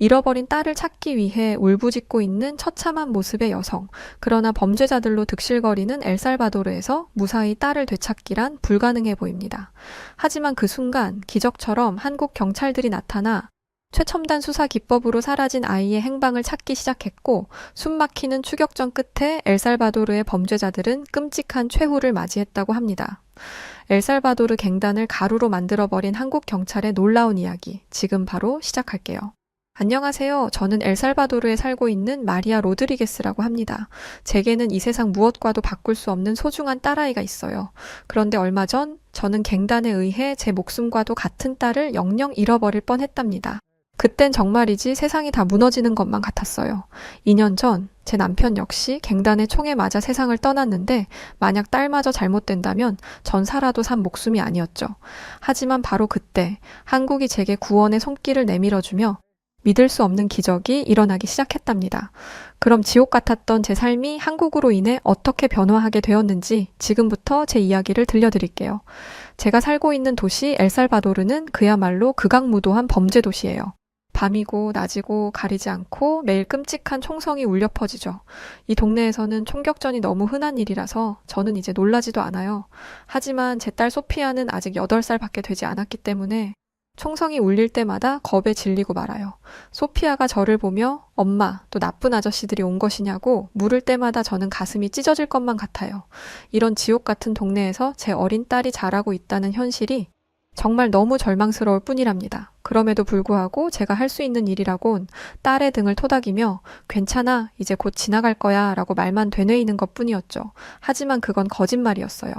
잃어버린 딸을 찾기 위해 울부짖고 있는 처참한 모습의 여성. 그러나 범죄자들로 득실거리는 엘살바도르에서 무사히 딸을 되찾기란 불가능해 보입니다. 하지만 그 순간 기적처럼 한국 경찰들이 나타나 최첨단 수사 기법으로 사라진 아이의 행방을 찾기 시작했고, 숨막히는 추격전 끝에 엘살바도르의 범죄자들은 끔찍한 최후를 맞이했다고 합니다. 엘살바도르 갱단을 가루로 만들어버린 한국 경찰의 놀라운 이야기, 지금 바로 시작할게요. 안녕하세요. 저는 엘살바도르에 살고 있는 마리아 로드리게스라고 합니다. 제게는 이 세상 무엇과도 바꿀 수 없는 소중한 딸아이가 있어요. 그런데 얼마 전 저는 갱단에 의해 제 목숨과도 같은 딸을 영영 잃어버릴 뻔했답니다. 그땐 정말이지 세상이 다 무너지는 것만 같았어요. 2년 전 제 남편 역시 갱단의 총에 맞아 세상을 떠났는데, 만약 딸마저 잘못된다면 전 살아도 산 목숨이 아니었죠. 하지만 바로 그때 한국이 제게 구원의 손길을 내밀어주며 믿을 수 없는 기적이 일어나기 시작했답니다. 그럼 지옥 같았던 제 삶이 한국으로 인해 어떻게 변화하게 되었는지 지금부터 제 이야기를 들려드릴게요. 제가 살고 있는 도시 엘살바도르는 그야말로 극악무도한 범죄 도시예요. 밤이고 낮이고 가리지 않고 매일 끔찍한 총성이 울려 퍼지죠. 이 동네에서는 총격전이 너무 흔한 일이라서 저는 이제 놀라지도 않아요. 하지만 제 딸 소피아는 아직 8살밖에 되지 않았기 때문에 총성이 울릴 때마다 겁에 질리고 말아요. 소피아가 저를 보며 엄마, 또 나쁜 아저씨들이 온 것이냐고 물을 때마다 저는 가슴이 찢어질 것만 같아요. 이런 지옥 같은 동네에서 제 어린 딸이 자라고 있다는 현실이 정말 너무 절망스러울 뿐이랍니다. 그럼에도 불구하고 제가 할 수 있는 일이라곤 딸의 등을 토닥이며 괜찮아, 이제 곧 지나갈 거야 라고 말만 되뇌이는 것 뿐이었죠. 하지만 그건 거짓말이었어요.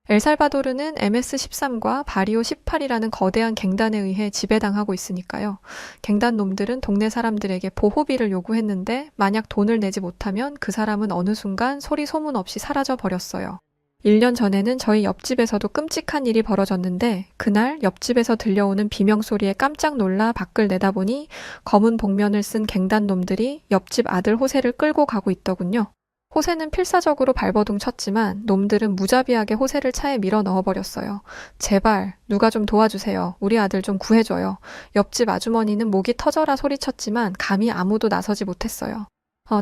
엘살바도르는 MS-13과 바리오 18이라는 거대한 갱단에 의해 지배당하고 있으니까요. 갱단 놈들은 동네 사람들에게 보호비를 요구했는데, 만약 돈을 내지 못하면 그 사람은 어느 순간 소리 소문 없이 사라져 버렸어요. 1년 전에는 저희 옆집에서도 끔찍한 일이 벌어졌는데, 그날 옆집에서 들려오는 비명소리에 깜짝 놀라 밖을 내다보니 검은 복면을 쓴 갱단 놈들이 옆집 아들 호세를 끌고 가고 있더군요. 호세는 필사적으로 발버둥 쳤지만 놈들은 무자비하게 호세를 차에 밀어 넣어버렸어요. 제발 누가 좀 도와주세요. 우리 아들 좀 구해줘요. 옆집 아주머니는 목이 터져라 소리쳤지만 감히 아무도 나서지 못했어요.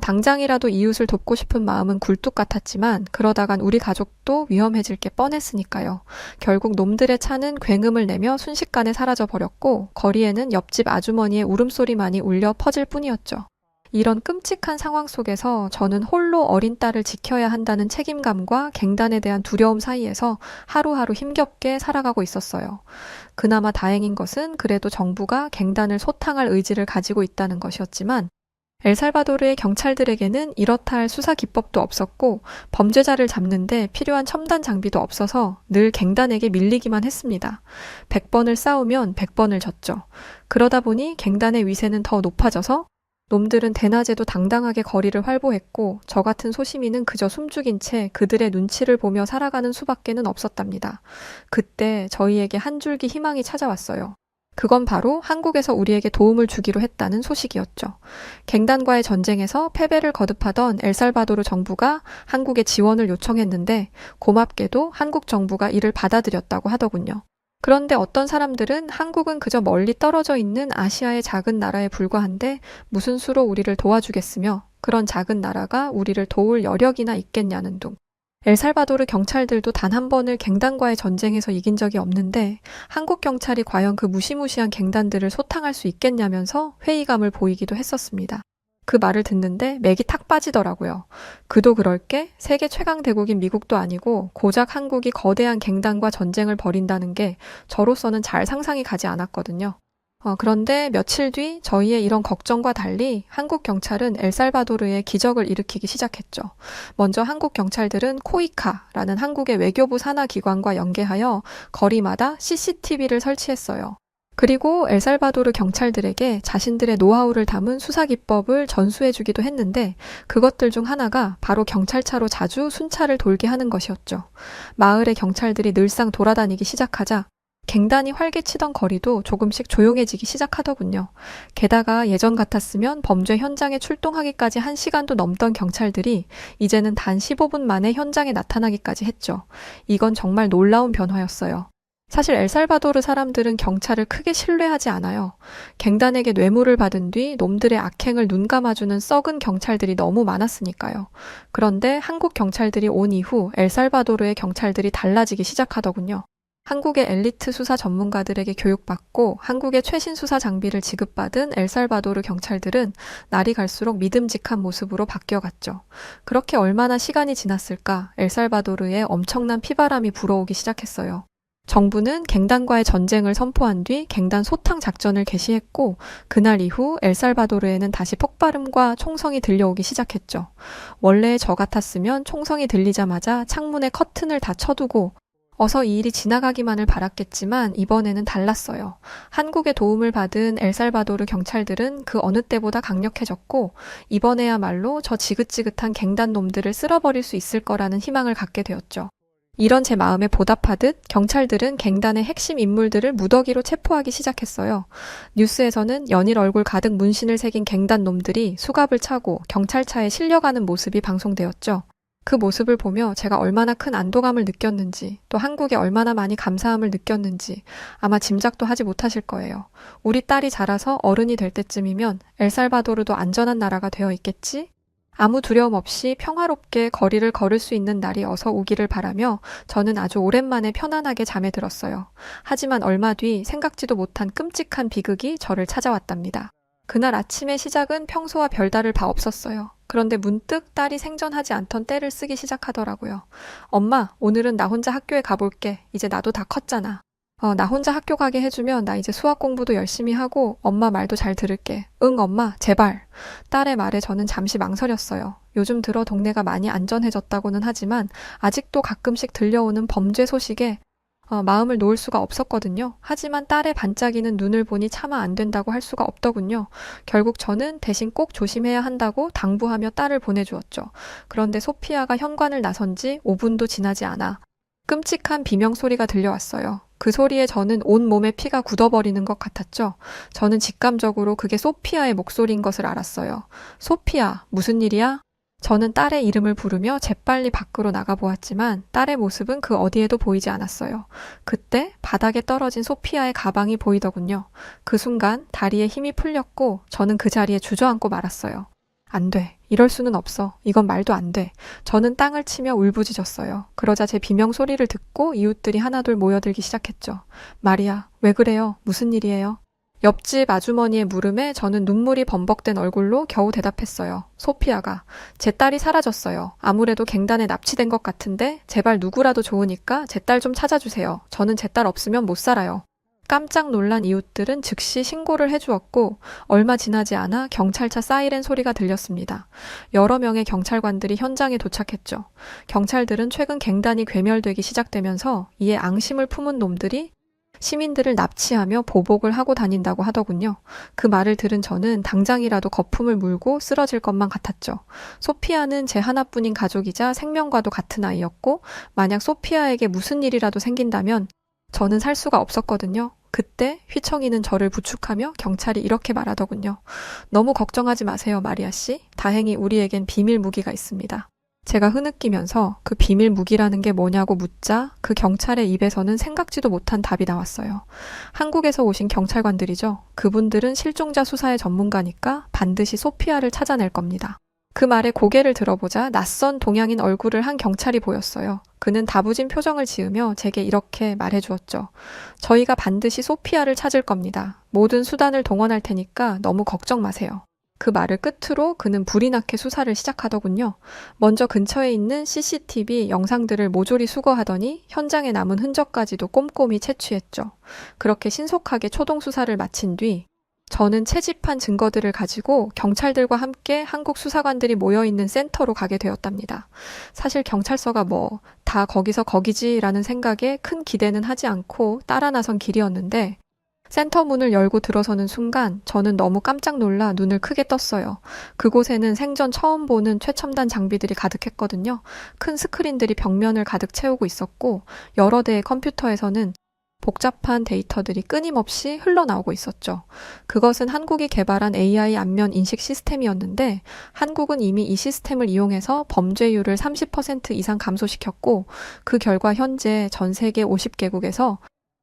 당장이라도 이웃을 돕고 싶은 마음은 굴뚝 같았지만 그러다간 우리 가족도 위험해질 게 뻔했으니까요. 결국 놈들의 차는 굉음을 내며 순식간에 사라져버렸고, 거리에는 옆집 아주머니의 울음소리만이 울려 퍼질 뿐이었죠. 이런 끔찍한 상황 속에서 저는 홀로 어린 딸을 지켜야 한다는 책임감과 갱단에 대한 두려움 사이에서 하루하루 힘겹게 살아가고 있었어요. 그나마 다행인 것은 그래도 정부가 갱단을 소탕할 의지를 가지고 있다는 것이었지만, 엘살바도르의 경찰들에게는 이렇다 할 수사 기법도 없었고 범죄자를 잡는데 필요한 첨단 장비도 없어서 늘 갱단에게 밀리기만 했습니다. 100번을 싸우면 100번을 졌죠. 그러다 보니 갱단의 위세는 더 높아져서 놈들은 대낮에도 당당하게 거리를 활보했고, 저 같은 소시민은 그저 숨죽인 채 그들의 눈치를 보며 살아가는 수밖에는 없었답니다. 그때 저희에게 한 줄기 희망이 찾아왔어요. 그건 바로 한국에서 우리에게 도움을 주기로 했다는 소식이었죠. 갱단과의 전쟁에서 패배를 거듭하던 엘살바도르 정부가 한국에 지원을 요청했는데, 고맙게도 한국 정부가 이를 받아들였다고 하더군요. 그런데 어떤 사람들은 한국은 그저 멀리 떨어져 있는 아시아의 작은 나라에 불과한데 무슨 수로 우리를 도와주겠으며, 그런 작은 나라가 우리를 도울 여력이나 있겠냐는 둥. 엘살바도르 경찰들도 단 한 번을 갱단과의 전쟁에서 이긴 적이 없는데 한국 경찰이 과연 그 무시무시한 갱단들을 소탕할 수 있겠냐면서 회의감을 보이기도 했었습니다. 그 말을 듣는데 맥이 탁 빠지더라고요. 그도 그럴 게 세계 최강 대국인 미국도 아니고 고작 한국이 거대한 갱단과 전쟁을 벌인다는 게 저로서는 잘 상상이 가지 않았거든요. 그런데 며칠 뒤 저희의 이런 걱정과 달리 한국 경찰은 엘살바도르에 기적을 일으키기 시작했죠. 먼저 한국 경찰들은 코이카라는 한국의 외교부 산하 기관과 연계하여 거리마다 CCTV를 설치했어요. 그리고 엘살바도르 경찰들에게 자신들의 노하우를 담은 수사 기법을 전수해주기도 했는데, 그것들 중 하나가 바로 경찰차로 자주 순찰을 돌게 하는 것이었죠. 마을의 경찰들이 늘상 돌아다니기 시작하자 갱단이 활개치던 거리도 조금씩 조용해지기 시작하더군요. 게다가 예전 같았으면 범죄 현장에 출동하기까지 1시간도 넘던 경찰들이 이제는 단 15분 만에 현장에 나타나기까지 했죠. 이건 정말 놀라운 변화였어요. 사실 엘살바도르 사람들은 경찰을 크게 신뢰하지 않아요. 갱단에게 뇌물을 받은 뒤 놈들의 악행을 눈감아주는 썩은 경찰들이 너무 많았으니까요. 그런데 한국 경찰들이 온 이후 엘살바도르의 경찰들이 달라지기 시작하더군요. 한국의 엘리트 수사 전문가들에게 교육받고 한국의 최신 수사 장비를 지급받은 엘살바도르 경찰들은 날이 갈수록 믿음직한 모습으로 바뀌어갔죠. 그렇게 얼마나 시간이 지났을까 엘살바도르에 엄청난 피바람이 불어오기 시작했어요. 정부는 갱단과의 전쟁을 선포한 뒤 갱단 소탕 작전을 개시했고 그날 이후 엘살바도르에는 다시 폭발음과 총성이 들려오기 시작했죠. 원래 저 같았으면 총성이 들리자마자 창문에 커튼을 다 쳐두고 어서 이 일이 지나가기만을 바랐겠지만 이번에는 달랐어요. 한국의 도움을 받은 엘살바도르 경찰들은 그 어느 때보다 강력해졌고 이번에야말로 저 지긋지긋한 갱단 놈들을 쓸어버릴 수 있을 거라는 희망을 갖게 되었죠. 이런 제 마음에 보답하듯 경찰들은 갱단의 핵심 인물들을 무더기로 체포하기 시작했어요. 뉴스에서는 연일 얼굴 가득 문신을 새긴 갱단 놈들이 수갑을 차고 경찰차에 실려가는 모습이 방송되었죠. 그 모습을 보며 제가 얼마나 큰 안도감을 느꼈는지 또 한국에 얼마나 많이 감사함을 느꼈는지 아마 짐작도 하지 못하실 거예요. 우리 딸이 자라서 어른이 될 때쯤이면 엘살바도르도 안전한 나라가 되어 있겠지? 아무 두려움 없이 평화롭게 거리를 걸을 수 있는 날이 어서 오기를 바라며 저는 아주 오랜만에 편안하게 잠에 들었어요. 하지만 얼마 뒤 생각지도 못한 끔찍한 비극이 저를 찾아왔답니다. 그날 아침의 시작은 평소와 별다를 바 없었어요. 그런데 문득 딸이 생전하지 않던 떼를 쓰기 시작하더라고요. 엄마, 오늘은 나 혼자 학교에 가볼게. 이제 나도 다 컸잖아. 나 혼자 학교 가게 해주면 나 이제 수학 공부도 열심히 하고 엄마 말도 잘 들을게. 응, 엄마, 제발. 딸의 말에 저는 잠시 망설였어요. 요즘 들어 동네가 많이 안전해졌다고는 하지만 아직도 가끔씩 들려오는 범죄 소식에 마음을 놓을 수가 없었거든요. 하지만 딸의 반짝이는 눈을 보니 차마 안 된다고 할 수가 없더군요. 결국 저는 대신 꼭 조심해야 한다고 당부하며 딸을 보내주었죠. 그런데 소피아가 현관을 나선 지 5분도 지나지 않아 끔찍한 비명 소리가 들려왔어요. 그 소리에 저는 온몸에 피가 굳어버리는 것 같았죠. 저는 직감적으로 그게 소피아의 목소리인 것을 알았어요. 소피아, 무슨 일이야? 저는 딸의 이름을 부르며 재빨리 밖으로 나가보았지만 딸의 모습은 그 어디에도 보이지 않았어요. 그때 바닥에 떨어진 소피아의 가방이 보이더군요. 그 순간 다리에 힘이 풀렸고 저는 그 자리에 주저앉고 말았어요. 안 돼. 이럴 수는 없어. 이건 말도 안 돼. 저는 땅을 치며 울부짖었어요. 그러자 제 비명 소리를 듣고 이웃들이 하나둘 모여들기 시작했죠. 마리아, 왜 그래요? 무슨 일이에요? 옆집 아주머니의 물음에 저는 눈물이 범벅된 얼굴로 겨우 대답했어요. 소피아가. 제 딸이 사라졌어요. 아무래도 갱단에 납치된 것 같은데 제발 누구라도 좋으니까 제 딸 좀 찾아주세요. 저는 제 딸 없으면 못 살아요. 깜짝 놀란 이웃들은 즉시 신고를 해주었고 얼마 지나지 않아 경찰차 사이렌 소리가 들렸습니다. 여러 명의 경찰관들이 현장에 도착했죠. 경찰들은 최근 갱단이 괴멸되기 시작되면서 이에 앙심을 품은 놈들이 시민들을 납치하며 보복을 하고 다닌다고 하더군요. 그 말을 들은 저는 당장이라도 거품을 물고 쓰러질 것만 같았죠. 소피아는 제 하나뿐인 가족이자 생명과도 같은 아이였고 만약 소피아에게 무슨 일이라도 생긴다면 저는 살 수가 없었거든요. 그때 휘청이는 저를 부축하며 경찰이 이렇게 말하더군요. 너무 걱정하지 마세요, 마리아 씨. 다행히 우리에겐 비밀 무기가 있습니다. 제가 흐느끼면서 그 비밀 무기라는 게 뭐냐고 묻자 그 경찰의 입에서는 생각지도 못한 답이 나왔어요. 한국에서 오신 경찰관들이죠. 그분들은 실종자 수사의 전문가니까 반드시 소피아를 찾아낼 겁니다. 그 말에 고개를 들어보자 낯선 동양인 얼굴을 한 경찰이 보였어요. 그는 다부진 표정을 지으며 제게 이렇게 말해주었죠. 저희가 반드시 소피아를 찾을 겁니다. 모든 수단을 동원할 테니까 너무 걱정 마세요. 그 말을 끝으로 그는 불이 나게 수사를 시작하더군요. 먼저 근처에 있는 CCTV 영상들을 모조리 수거하더니 현장에 남은 흔적까지도 꼼꼼히 채취했죠. 그렇게 신속하게 초동 수사를 마친 뒤 저는 채집한 증거들을 가지고 경찰들과 함께 한국 수사관들이 모여있는 센터로 가게 되었답니다. 사실 경찰서가 다 거기서 거기지라는 생각에 큰 기대는 하지 않고 따라 나선 길이었는데 센터 문을 열고 들어서는 순간 저는 너무 깜짝 놀라 눈을 크게 떴어요. 그곳에는 생전 처음 보는 최첨단 장비들이 가득했거든요. 큰 스크린들이 벽면을 가득 채우고 있었고 여러 대의 컴퓨터에서는 복잡한 데이터들이 끊임없이 흘러나오고 있었죠. 그것은 한국이 개발한 AI 안면 인식 시스템이었는데 한국은 이미 이 시스템을 이용해서 범죄율을 30% 이상 감소시켰고 그 결과 현재 전 세계 50개국에서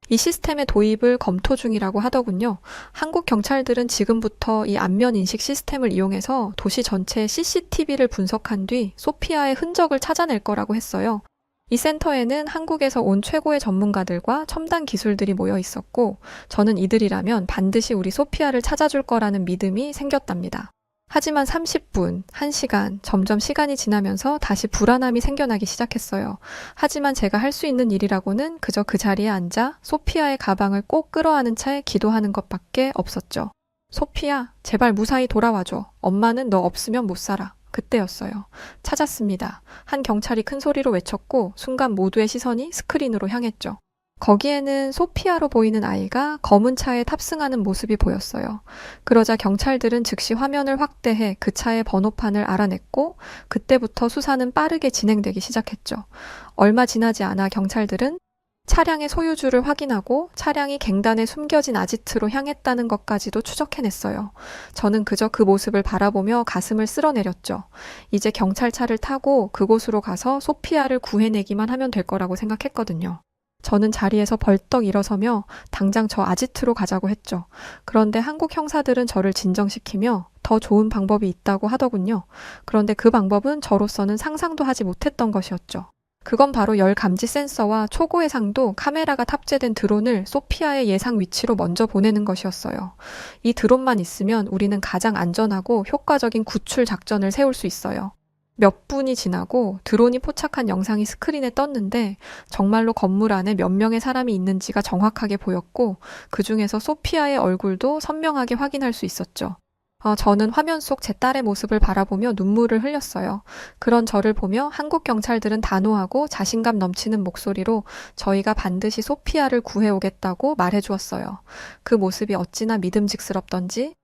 이 시스템의 도입을 검토 중이라고 하더군요. 한국 경찰들은 지금부터 이 안면 인식 시스템을 이용해서 도시 전체의 CCTV를 분석한 뒤 소피아의 흔적을 찾아낼 거라고 했어요. 이 센터에는 한국에서 온 최고의 전문가들과 첨단 기술들이 모여 있었고, 저는 이들이라면 반드시 우리 소피아를 찾아줄 거라는 믿음이 생겼답니다. 하지만 30분, 1시간, 점점 시간이 지나면서 다시 불안함이 생겨나기 시작했어요. 하지만 제가 할 수 있는 일이라고는 그저 그 자리에 앉아 소피아의 가방을 꼭 끌어안은 채 기도하는 것밖에 없었죠. 소피아, 제발 무사히 돌아와줘. 엄마는 너 없으면 못 살아. 그때였어요. 찾았습니다. 한 경찰이 큰 소리로 외쳤고 순간 모두의 시선이 스크린으로 향했죠. 거기에는 소피아로 보이는 아이가 검은 차에 탑승하는 모습이 보였어요. 그러자 경찰들은 즉시 화면을 확대해 그 차의 번호판을 알아냈고 그때부터 수사는 빠르게 진행되기 시작했죠. 얼마 지나지 않아 경찰들은 차량의 소유주를 확인하고 차량이 갱단에 숨겨진 아지트로 향했다는 것까지도 추적해냈어요. 저는 그저 그 모습을 바라보며 가슴을 쓸어내렸죠. 이제 경찰차를 타고 그곳으로 가서 소피아를 구해내기만 하면 될 거라고 생각했거든요. 저는 자리에서 벌떡 일어서며 당장 저 아지트로 가자고 했죠. 그런데 한국 형사들은 저를 진정시키며 더 좋은 방법이 있다고 하더군요. 그런데 그 방법은 저로서는 상상도 하지 못했던 것이었죠. 그건 바로 열 감지 센서와 초고 해상도 카메라가 탑재된 드론을 소피아의 예상 위치로 먼저 보내는 것이었어요. 이 드론만 있으면 우리는 가장 안전하고 효과적인 구출 작전을 세울 수 있어요. 몇 분이 지나고 드론이 포착한 영상이 스크린에 떴는데 정말로 건물 안에 몇 명의 사람이 있는지가 정확하게 보였고 그 중에서 소피아의 얼굴도 선명하게 확인할 수 있었죠. 저는 화면 속 제 딸의 모습을 바라보며 눈물을 흘렸어요. 그런 저를 보며 한국 경찰들은 단호하고 자신감 넘치는 목소리로 저희가 반드시 소피아를 구해오겠다고 말해주었어요. 그 모습이 어찌나 믿음직스럽던지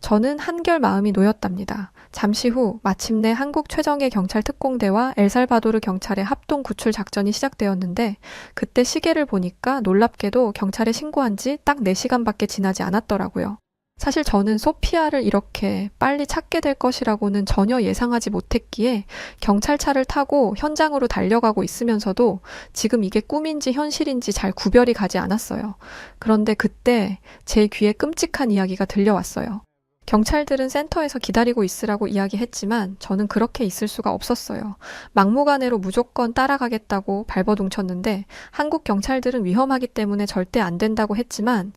저는 한결 마음이 놓였답니다. 잠시 후 마침내 한국 최정예 경찰 특공대와 엘살바도르 경찰의 합동 구출 작전이 시작되었는데 그때 시계를 보니까 놀랍게도 경찰에 신고한 지 딱 4시간밖에 지나지 않았더라고요. 사실 저는 소피아를 이렇게 빨리 찾게 될 것이라고는 전혀 예상하지 못했기에 경찰차를 타고 현장으로 달려가고 있으면서도 지금 이게 꿈인지 현실인지 잘 구별이 가지 않았어요. 그런데 그때 제 귀에 끔찍한 이야기가 들려왔어요. 경찰들은 센터에서 기다리고 있으라고 이야기했지만 저는 그렇게 있을 수가 없었어요. 막무가내로 무조건 따라가겠다고 발버둥쳤는데 한국 경찰들은 위험하기 때문에 절대 안 된다고 했지만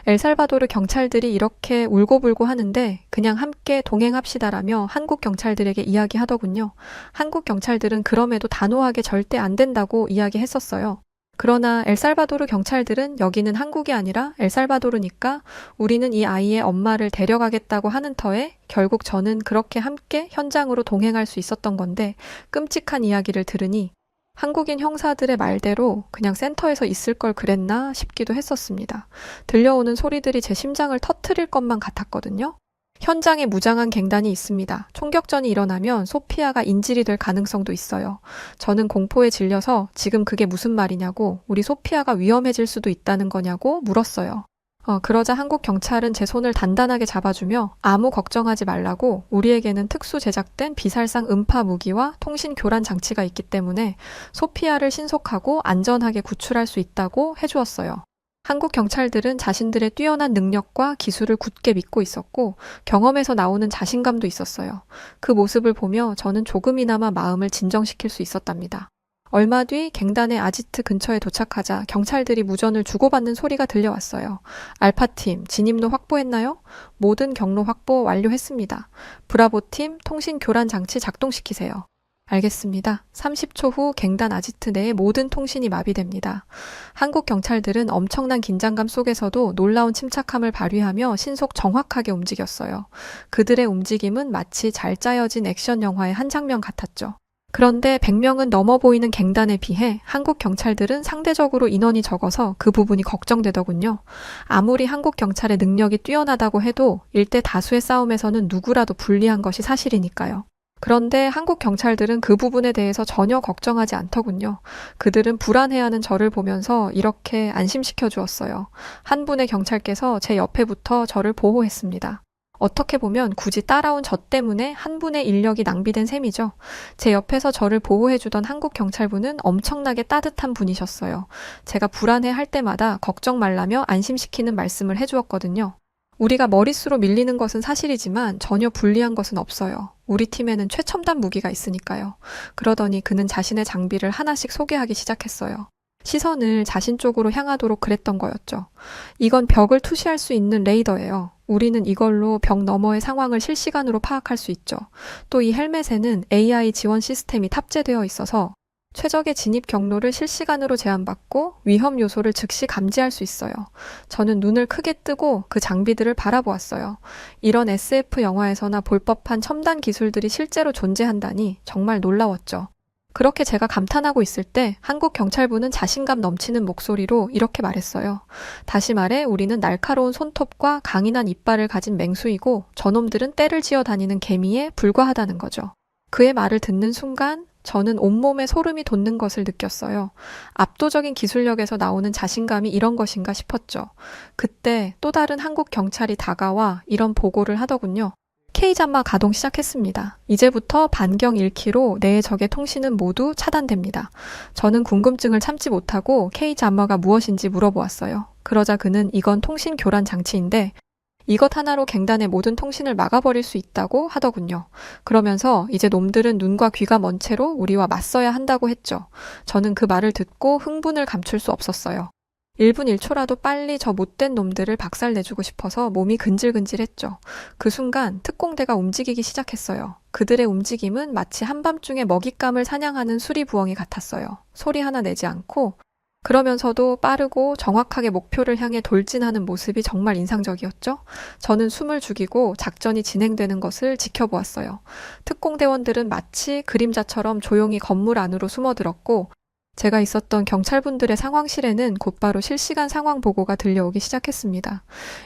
엘살바도르 경찰들이 이렇게 울고불고 하는데 그냥 함께 동행합시다라며 한국 경찰들에게 이야기하더군요. 한국 경찰들은 그럼에도 단호하게 절대 안 된다고 이야기했었어요. 그러나 엘살바도르 경찰들은 여기는 한국이 아니라 엘살바도르니까 우리는 이 아이의 엄마를 데려가겠다고 하는 터에 결국 저는 그렇게 함께 현장으로 동행할 수 있었던 건데 끔찍한 이야기를 들으니 한국인 형사들의 말대로 그냥 센터에서 있을 걸 그랬나 싶기도 했었습니다. 들려오는 소리들이 제 심장을 터트릴 것만 같았거든요. 현장에 무장한 갱단이 있습니다. 총격전이 일어나면 소피아가 인질이 될 가능성도 있어요. 저는 공포에 질려서 지금 그게 무슨 말이냐고 우리 소피아가 위험해질 수도 있다는 거냐고 물었어요. 그러자 한국 경찰은 제 손을 단단하게 잡아주며 아무 걱정하지 말라고 우리에게는 특수 제작된 비살상 음파 무기와 통신 교란 장치가 있기 때문에 소피아를 신속하고 안전하게 구출할 수 있다고 해주었어요. 한국 경찰들은 자신들의 뛰어난 능력과 기술을 굳게 믿고 있었고 경험에서 나오는 자신감도 있었어요. 그 모습을 보며 저는 조금이나마 마음을 진정시킬 수 있었답니다. 얼마 뒤 갱단의 아지트 근처에 도착하자 경찰들이 무전을 주고받는 소리가 들려왔어요. 알파팀, 진입로 확보했나요? 모든 경로 확보 완료했습니다. 브라보팀, 통신 교란 장치 작동시키세요. 알겠습니다. 30초 후 갱단 아지트 내의 모든 통신이 마비됩니다. 한국 경찰들은 엄청난 긴장감 속에서도 놀라운 침착함을 발휘하며 신속 정확하게 움직였어요. 그들의 움직임은 마치 잘 짜여진 액션 영화의 한 장면 같았죠. 그런데 100명은 넘어 보이는 갱단에 비해 한국 경찰들은 상대적으로 인원이 적어서 그 부분이 걱정되더군요. 아무리 한국 경찰의 능력이 뛰어나다고 해도 일대 다수의 싸움에서는 누구라도 불리한 것이 사실이니까요. 그런데 한국 경찰들은 그 부분에 대해서 전혀 걱정하지 않더군요. 그들은 불안해하는 저를 보면서 이렇게 안심시켜 주었어요. 한 분의 경찰께서 제 옆에 붙어 저를 보호했습니다. 어떻게 보면 굳이 따라온 저 때문에 한 분의 인력이 낭비된 셈이죠. 제 옆에서 저를 보호해주던 한국 경찰분은 엄청나게 따뜻한 분이셨어요. 제가 불안해할 때마다 걱정 말라며 안심시키는 말씀을 해주었거든요. 우리가 머릿수로 밀리는 것은 사실이지만 전혀 불리한 것은 없어요. 우리 팀에는 최첨단 무기가 있으니까요. 그러더니 그는 자신의 장비를 하나씩 소개하기 시작했어요. 시선을 자신 쪽으로 향하도록 그랬던 거였죠. 이건 벽을 투시할 수 있는 레이더예요. 우리는 이걸로 벽 너머의 상황을 실시간으로 파악할 수 있죠. 또 이 헬멧에는 AI 지원 시스템이 탑재되어 있어서 최적의 진입 경로를 실시간으로 제한받고 위험 요소를 즉시 감지할 수 있어요. 저는 눈을 크게 뜨고 그 장비들을 바라보았어요. 이런 SF 영화에서나 볼 법한 첨단 기술들이 실제로 존재한다니 정말 놀라웠죠. 그렇게 제가 감탄하고 있을 때 한국 경찰부는 자신감 넘치는 목소리로 이렇게 말했어요. 다시 말해 우리는 날카로운 손톱과 강인한 이빨을 가진 맹수이고 저놈들은 떼를 지어 다니는 개미에 불과하다는 거죠. 그의 말을 듣는 순간 저는 온몸에 소름이 돋는 것을 느꼈어요. 압도적인 기술력에서 나오는 자신감이 이런 것인가 싶었죠. 그때 또 다른 한국 경찰이 다가와 이런 보고를 하더군요. K잠마 가동 시작했습니다. 이제부터 반경 1km 내의 적의 통신은 모두 차단됩니다. 저는 궁금증을 참지 못하고 K잠마가 무엇인지 물어보았어요. 그러자 그는 이건 통신 교란 장치인데 이것 하나로 갱단의 모든 통신을 막아버릴 수 있다고 하더군요. 그러면서 이제 놈들은 눈과 귀가 먼 채로 우리와 맞서야 한다고 했죠. 저는 그 말을 듣고 흥분을 감출 수 없었어요. 1분 1초라도 빨리 저 못된 놈들을 박살내주고 싶어서 몸이 근질근질했죠. 그 순간 특공대가 움직이기 시작했어요. 그들의 움직임은 마치 한밤중에 먹잇감을 사냥하는 수리부엉이 같았어요. 소리 하나 내지 않고 그러면서도 빠르고 정확하게 목표를 향해 돌진하는 모습이 정말 인상적이었죠. 저는 숨을 죽이고 작전이 진행되는 것을 지켜보았어요. 특공대원들은 마치 그림자처럼 조용히 건물 안으로 숨어들었고 제가 있었던 경찰분들의 상황실에는 곧바로 실시간 상황 보고가 들려오기 시작했습니다.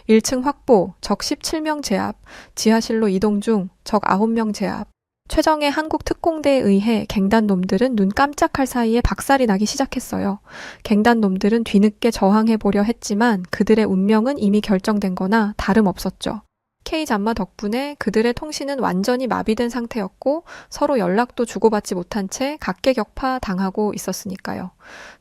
1층 확보, 적 17명 제압, 지하실로 이동 중, 적 9명 제압. 최정예 한국 특공대에 의해 갱단 놈들은 눈 깜짝할 사이에 박살이 나기 시작했어요. 갱단 놈들은 뒤늦게 저항해보려 했지만 그들의 운명은 이미 결정된 거나 다름없었죠. K잠마 덕분에 그들의 통신은 완전히 마비된 상태였고 서로 연락도 주고받지 못한 채 각계격파 당하고 있었으니까요.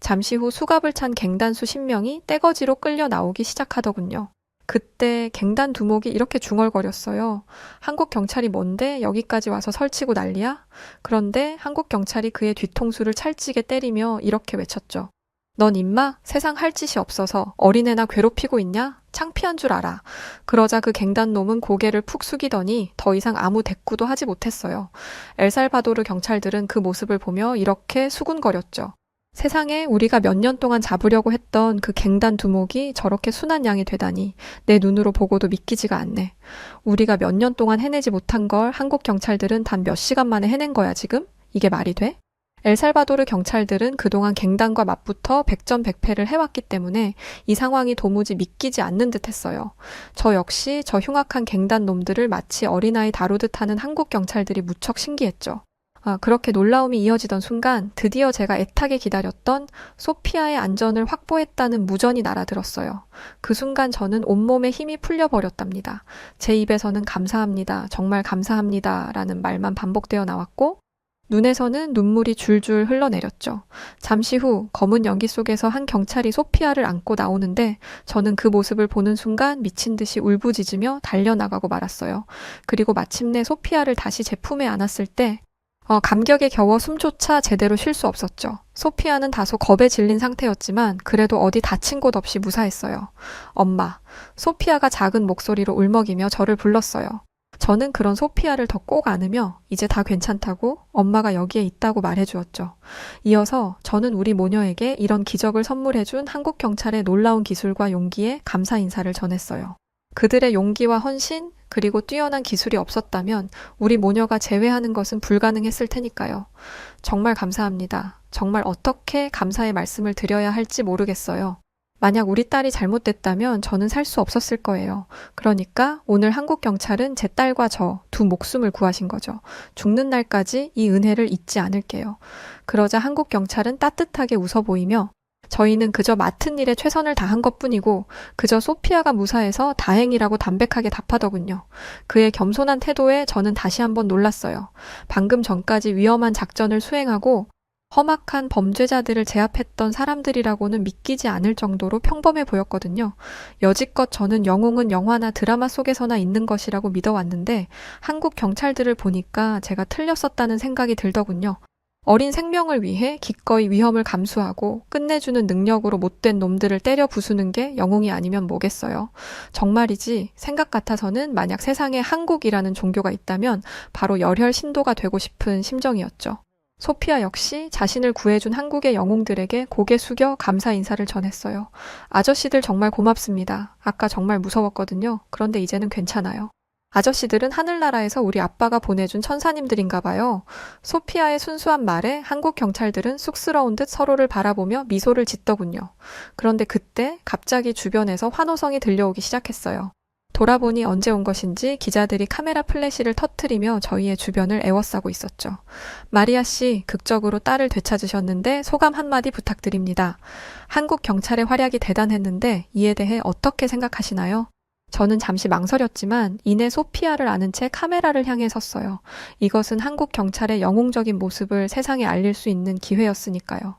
잠시 후 수갑을 찬 갱단 수 10명이 떼거지로 끌려 나오기 시작하더군요. 그때 갱단 두목이 이렇게 중얼거렸어요. 한국 경찰이 뭔데 여기까지 와서 설치고 난리야? 그런데 한국 경찰이 그의 뒤통수를 찰지게 때리며 이렇게 외쳤죠. 넌 임마 세상 할 짓이 없어서 어린애나 괴롭히고 있냐? 창피한 줄 알아. 그러자 그 갱단 놈은 고개를 푹 숙이더니 더 이상 아무 대꾸도 하지 못했어요. 엘살바도르 경찰들은 그 모습을 보며 이렇게 수군거렸죠. 세상에 우리가 몇 년 동안 잡으려고 했던 그 갱단 두목이 저렇게 순한 양이 되다니 내 눈으로 보고도 믿기지가 않네. 우리가 몇 년 동안 해내지 못한 걸 한국 경찰들은 단 몇 시간 만에 해낸 거야 지금? 이게 말이 돼? 엘살바도르 경찰들은 그동안 갱단과 맞붙어 백전백패를 해왔기 때문에 이 상황이 도무지 믿기지 않는 듯 했어요. 저 역시 저 흉악한 갱단 놈들을 마치 어린아이 다루듯 하는 한국 경찰들이 무척 신기했죠. 그렇게 놀라움이 이어지던 순간 드디어 제가 애타게 기다렸던 소피아의 안전을 확보했다는 무전이 날아들었어요. 그 순간 저는 온몸에 힘이 풀려버렸답니다. 제 입에서는 감사합니다, 정말 감사합니다 라는 말만 반복되어 나왔고 눈에서는 눈물이 줄줄 흘러내렸죠. 잠시 후 검은 연기 속에서 한 경찰이 소피아를 안고 나오는데 저는 그 모습을 보는 순간 미친 듯이 울부짖으며 달려나가고 말았어요. 그리고 마침내 소피아를 다시 제 품에 안았을 때 감격에 겨워 숨조차 제대로 쉴 수 없었죠. 소피아는 다소 겁에 질린 상태였지만 그래도 어디 다친 곳 없이 무사했어요. 엄마. 소피아가 작은 목소리로 울먹이며 저를 불렀어요. 저는 그런 소피아를 더 꼭 안으며 이제 다 괜찮다고 엄마가 여기에 있다고 말해주었죠. 이어서 저는 우리 모녀에게 이런 기적을 선물해준 한국 경찰의 놀라운 기술과 용기에 감사 인사를 전했어요. 그들의 용기와 헌신 그리고 뛰어난 기술이 없었다면 우리 모녀가 재회하는 것은 불가능했을 테니까요. 정말 감사합니다. 정말 어떻게 감사의 말씀을 드려야 할지 모르겠어요. 만약 우리 딸이 잘못됐다면 저는 살 수 없었을 거예요. 그러니까 오늘 한국 경찰은 제 딸과 저 두 목숨을 구하신 거죠. 죽는 날까지 이 은혜를 잊지 않을게요. 그러자 한국 경찰은 따뜻하게 웃어 보이며 저희는 그저 맡은 일에 최선을 다한 것뿐이고 그저 소피아가 무사해서 다행이라고 담백하게 답하더군요. 그의 겸손한 태도에 저는 다시 한번 놀랐어요. 방금 전까지 위험한 작전을 수행하고 험악한 범죄자들을 제압했던 사람들이라고는 믿기지 않을 정도로 평범해 보였거든요. 여지껏 저는 영웅은 영화나 드라마 속에서나 있는 것이라고 믿어왔는데 한국 경찰들을 보니까 제가 틀렸었다는 생각이 들더군요. 어린 생명을 위해 기꺼이 위험을 감수하고 끝내주는 능력으로 못된 놈들을 때려 부수는 게 영웅이 아니면 뭐겠어요. 정말이지 생각 같아서는 만약 세상에 한국이라는 종교가 있다면 바로 열혈 신도가 되고 싶은 심정이었죠. 소피아 역시 자신을 구해준 한국의 영웅들에게 고개 숙여 감사 인사를 전했어요. 아저씨들 정말 고맙습니다. 아까 정말 무서웠거든요. 그런데 이제는 괜찮아요. 아저씨들은 하늘나라에서 우리 아빠가 보내준 천사님들인가 봐요. 소피아의 순수한 말에 한국 경찰들은 쑥스러운 듯 서로를 바라보며 미소를 짓더군요. 그런데 그때 갑자기 주변에서 환호성이 들려오기 시작했어요. 돌아보니 언제 온 것인지 기자들이 카메라 플래시를 터뜨리며 저희의 주변을 에워싸고 있었죠. 마리아 씨, 극적으로 딸을 되찾으셨는데 소감 한마디 부탁드립니다. 한국 경찰의 활약이 대단했는데 이에 대해 어떻게 생각하시나요? 저는 잠시 망설였지만 이내 소피아를 아는 채 카메라를 향해 섰어요. 이것은 한국 경찰의 영웅적인 모습을 세상에 알릴 수 있는 기회였으니까요.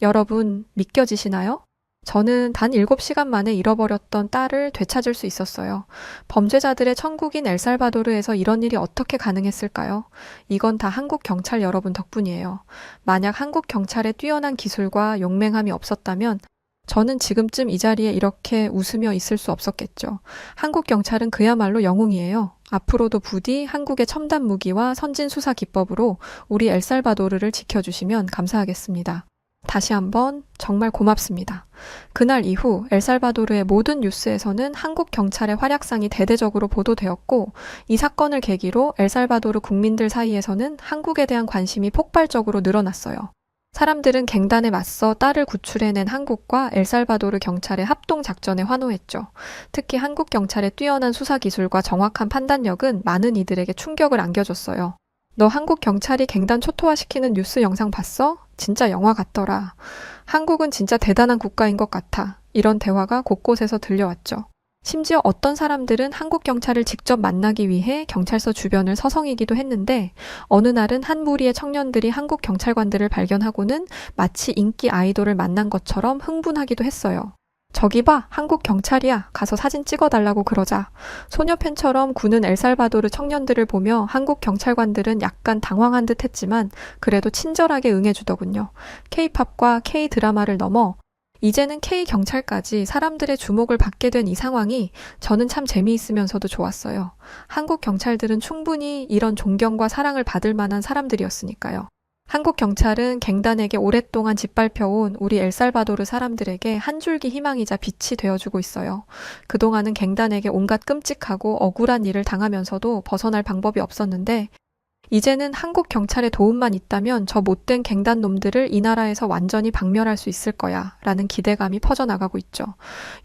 여러분, 믿겨지시나요? 저는 단 7시간 만에 잃어버렸던 딸을 되찾을 수 있었어요. 범죄자들의 천국인 엘살바도르에서 이런 일이 어떻게 가능했을까요? 이건 다 한국 경찰 여러분 덕분이에요. 만약 한국 경찰의 뛰어난 기술과 용맹함이 없었다면 저는 지금쯤 이 자리에 이렇게 웃으며 있을 수 없었겠죠. 한국 경찰은 그야말로 영웅이에요. 앞으로도 부디 한국의 첨단 무기와 선진 수사 기법으로 우리 엘살바도르를 지켜주시면 감사하겠습니다. 다시 한번 정말 고맙습니다. 그날 이후 엘살바도르의 모든 뉴스에서는 한국 경찰의 활약상이 대대적으로 보도되었고 이 사건을 계기로 엘살바도르 국민들 사이에서는 한국에 대한 관심이 폭발적으로 늘어났어요. 사람들은 갱단에 맞서 딸을 구출해낸 한국과 엘살바도르 경찰의 합동작전에 환호했죠. 특히 한국 경찰의 뛰어난 수사 기술과 정확한 판단력은 많은 이들에게 충격을 안겨줬어요. 너 한국 경찰이 갱단 초토화시키는 뉴스 영상 봤어? 진짜 영화 같더라. 한국은 진짜 대단한 국가인 것 같아. 이런 대화가 곳곳에서 들려왔죠. 심지어 어떤 사람들은 한국 경찰을 직접 만나기 위해 경찰서 주변을 서성이기도 했는데 어느 날은 한 무리의 청년들이 한국 경찰관들을 발견하고는 마치 인기 아이돌을 만난 것처럼 흥분하기도 했어요. 저기 봐, 한국 경찰이야. 가서 사진 찍어달라고 그러자. 소녀 팬처럼 구는 엘살바도르 청년들을 보며 한국 경찰관들은 약간 당황한 듯 했지만 그래도 친절하게 응해주더군요. K-팝과 K-드라마를 넘어 이제는 K-경찰까지 사람들의 주목을 받게 된 이 상황이 저는 참 재미있으면서도 좋았어요. 한국 경찰들은 충분히 이런 존경과 사랑을 받을 만한 사람들이었으니까요. 한국 경찰은 갱단에게 오랫동안 짓밟혀온 우리 엘살바도르 사람들에게 한 줄기 희망이자 빛이 되어주고 있어요. 그동안은 갱단에게 온갖 끔찍하고 억울한 일을 당하면서도 벗어날 방법이 없었는데 이제는 한국 경찰의 도움만 있다면 저 못된 갱단 놈들을 이 나라에서 완전히 박멸할 수 있을 거야 라는 기대감이 퍼져나가고 있죠.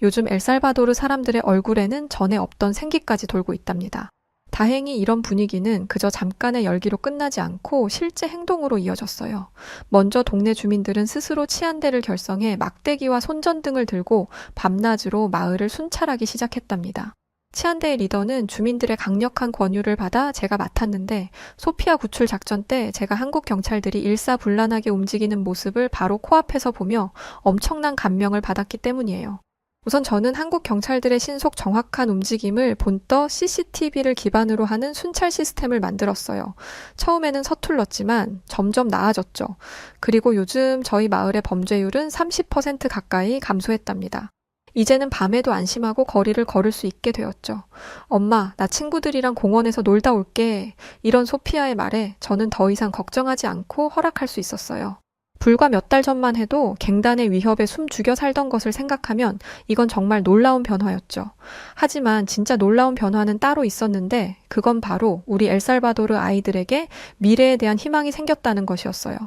요즘 엘살바도르 사람들의 얼굴에는 전에 없던 생기까지 돌고 있답니다. 다행히 이런 분위기는 그저 잠깐의 열기로 끝나지 않고 실제 행동으로 이어졌어요. 먼저 동네 주민들은 스스로 치안대를 결성해 막대기와 손전등을 들고 밤낮으로 마을을 순찰하기 시작했답니다. 치안대의 리더는 주민들의 강력한 권유를 받아 제가 맡았는데 소피아 구출 작전 때 제가 한국 경찰들이 일사불란하게 움직이는 모습을 바로 코앞에서 보며 엄청난 감명을 받았기 때문이에요. 우선 저는 한국 경찰들의 신속 정확한 움직임을 본떠 CCTV를 기반으로 하는 순찰 시스템을 만들었어요. 처음에는 서툴렀지만 점점 나아졌죠. 그리고 요즘 저희 마을의 범죄율은 30% 가까이 감소했답니다. 이제는 밤에도 안심하고 거리를 걸을 수 있게 되었죠. 엄마, 나 친구들이랑 공원에서 놀다 올게. 이런 소피아의 말에 저는 더 이상 걱정하지 않고 허락할 수 있었어요. 불과 몇 달 전만 해도 갱단의 위협에 숨 죽여 살던 것을 생각하면 이건 정말 놀라운 변화였죠. 하지만 진짜 놀라운 변화는 따로 있었는데 그건 바로 우리 엘살바도르 아이들에게 미래에 대한 희망이 생겼다는 것이었어요.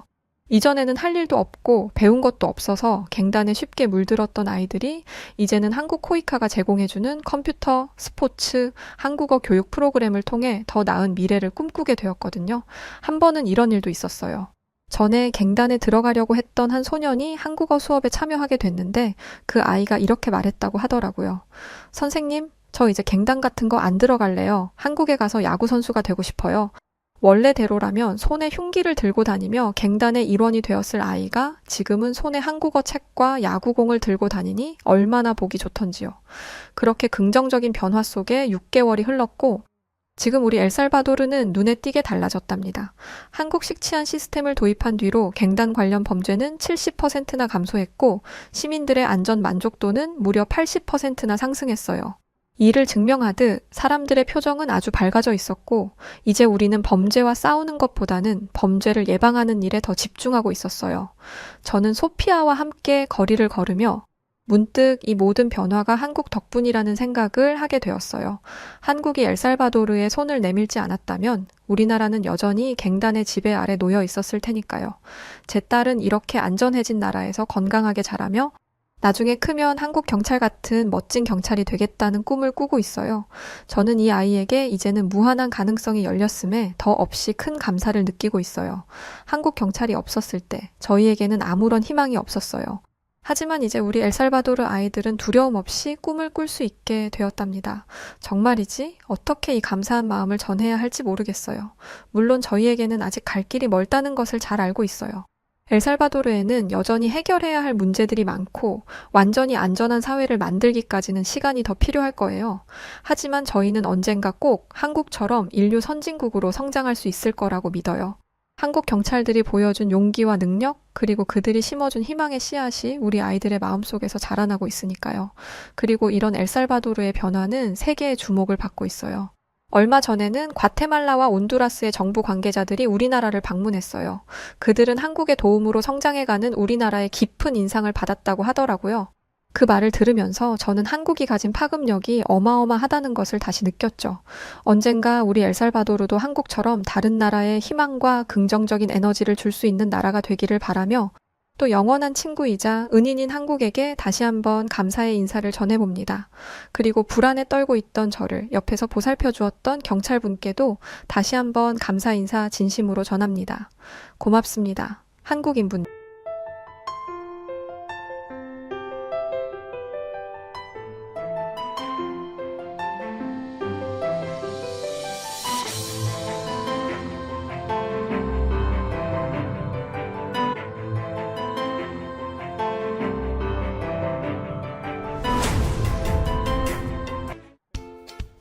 이전에는 할 일도 없고 배운 것도 없어서 갱단에 쉽게 물들었던 아이들이 이제는 한국 코이카가 제공해주는 컴퓨터, 스포츠, 한국어 교육 프로그램을 통해 더 나은 미래를 꿈꾸게 되었거든요. 한 번은 이런 일도 있었어요. 전에 갱단에 들어가려고 했던 한 소년이 한국어 수업에 참여하게 됐는데 그 아이가 이렇게 말했다고 하더라고요. 선생님, 저 이제 갱단 같은 거 안 들어갈래요. 한국에 가서 야구 선수가 되고 싶어요. 원래대로라면 손에 흉기를 들고 다니며 갱단의 일원이 되었을 아이가 지금은 손에 한국어 책과 야구공을 들고 다니니 얼마나 보기 좋던지요. 그렇게 긍정적인 변화 속에 6개월이 흘렀고 지금 우리 엘살바도르는 눈에 띄게 달라졌답니다. 한국식 치안 시스템을 도입한 뒤로 갱단 관련 범죄는 70%나 감소했고 시민들의 안전 만족도는 무려 80%나 상승했어요. 이를 증명하듯 사람들의 표정은 아주 밝아져 있었고 이제 우리는 범죄와 싸우는 것보다는 범죄를 예방하는 일에 더 집중하고 있었어요. 저는 소피아와 함께 거리를 걸으며 문득 이 모든 변화가 한국 덕분이라는 생각을 하게 되었어요. 한국이 엘살바도르에 손을 내밀지 않았다면 우리나라는 여전히 갱단의 지배 아래 놓여 있었을 테니까요. 제 딸은 이렇게 안전해진 나라에서 건강하게 자라며 나중에 크면 한국 경찰 같은 멋진 경찰이 되겠다는 꿈을 꾸고 있어요. 저는 이 아이에게 이제는 무한한 가능성이 열렸음에 더 없이 큰 감사를 느끼고 있어요. 한국 경찰이 없었을 때 저희에게는 아무런 희망이 없었어요. 하지만 이제 우리 엘살바도르 아이들은 두려움 없이 꿈을 꿀 수 있게 되었답니다. 정말이지? 어떻게 이 감사한 마음을 전해야 할지 모르겠어요. 물론 저희에게는 아직 갈 길이 멀다는 것을 잘 알고 있어요. 엘살바도르에는 여전히 해결해야 할 문제들이 많고 완전히 안전한 사회를 만들기까지는 시간이 더 필요할 거예요. 하지만 저희는 언젠가 꼭 한국처럼 인류 선진국으로 성장할 수 있을 거라고 믿어요. 한국 경찰들이 보여준 용기와 능력, 그리고 그들이 심어준 희망의 씨앗이 우리 아이들의 마음속에서 자라나고 있으니까요. 그리고 이런 엘살바도르의 변화는 세계의 주목을 받고 있어요. 얼마 전에는 과테말라와 온두라스의 정부 관계자들이 우리나라를 방문했어요. 그들은 한국의 도움으로 성장해가는 우리나라의 깊은 인상을 받았다고 하더라고요. 그 말을 들으면서 저는 한국이 가진 파급력이 어마어마하다는 것을 다시 느꼈죠. 언젠가 우리 엘살바도르도 한국처럼 다른 나라에 희망과 긍정적인 에너지를 줄 수 있는 나라가 되기를 바라며 또 영원한 친구이자 은인인 한국에게 다시 한번 감사의 인사를 전해봅니다. 그리고 불안에 떨고 있던 저를 옆에서 보살펴 주었던 경찰분께도 다시 한번 감사 인사 진심으로 전합니다. 고맙습니다. 한국인분.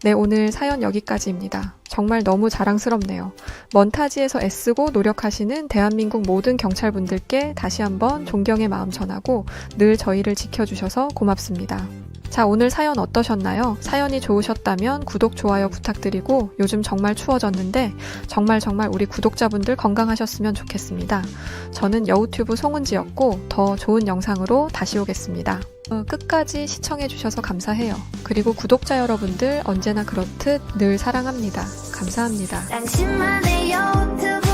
네, 오늘 사연 여기까지입니다. 정말 너무 자랑스럽네요. 먼타지에서 애쓰고 노력하시는 대한민국 모든 경찰분들께 다시 한번 존경의 마음 전하고 늘 저희를 지켜주셔서 고맙습니다. 자, 오늘 사연 어떠셨나요? 사연이 좋으셨다면 구독, 좋아요 부탁드리고 요즘 정말 추워졌는데 정말 우리 구독자분들 건강하셨으면 좋겠습니다. 저는 여우튜브 송은지였고 더 좋은 영상으로 다시 오겠습니다. 끝까지 시청해주셔서 감사해요. 그리고 구독자 여러분들 언제나 그렇듯 늘 사랑합니다. 감사합니다. 당신만의 유튜브